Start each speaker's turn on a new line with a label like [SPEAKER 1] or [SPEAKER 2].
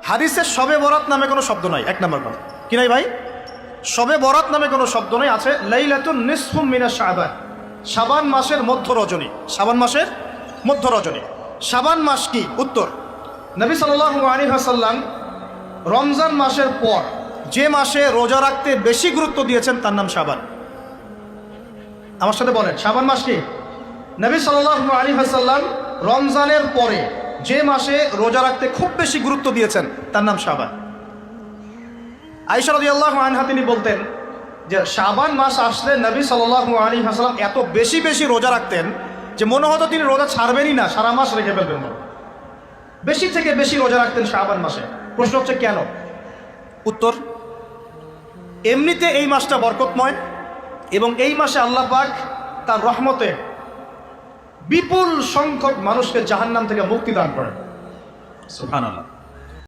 [SPEAKER 1] হাদিসে শবে বরাত নামে কোনো শব্দ নাই, এক নম্বর কথা কি নাই ভাই? শবে বরাত নামে কোনো শব্দ নেই, আছে লাইলাতুন নিসফুম মিনাশ শাবান, শাবান মাসের মধ্য রজনী। শাবান মাসের মধ্য রজনী। শাবান মাস কি? উত্তর, নবী সাল্লাল্লাহু আলাইহি ওয়াসাল্লাম রমজান মাসের পর যে মাসে রোজা রাখতে বেশি গুরুত্ব দিয়েছেন তার নাম শাবান। আমার সাথে বলেন, শাবান মাস কি? নবী সাল্লাল্লাহু আলাইহি ওয়াসাল্লাম রমজানের পরে যে মাসে রোজা রাখতে খুব বেশি গুরুত্ব দিয়েছেন তার নাম শাবান। আয়েশা রাদিয়াল্লাহু আনহা তিনি বলতেন যে শাবান মাস আসলে নবী সাল্লাল্লাহু আলাইহি ওয়াসাল্লাম এত বেশি বেশি রোজা রাখতেন যে মনে হতো তিনি রোজা ছাড়বেনই না, সারা মাস রেখে ফেলবেন। বেশি থেকে বেশি রোজা রাখতেন শাবান মাসে। প্রশ্ন হচ্ছে কেন? উত্তর, এমনিতে এই মাসটা বরকতময় এবং এই মাসে আল্লাহ পাক তার রহমতে বিপুল সংখ্যক মানুষকে জাহান্নাম থেকে মুক্তি দান করেন। সুবহানাল্লাহ।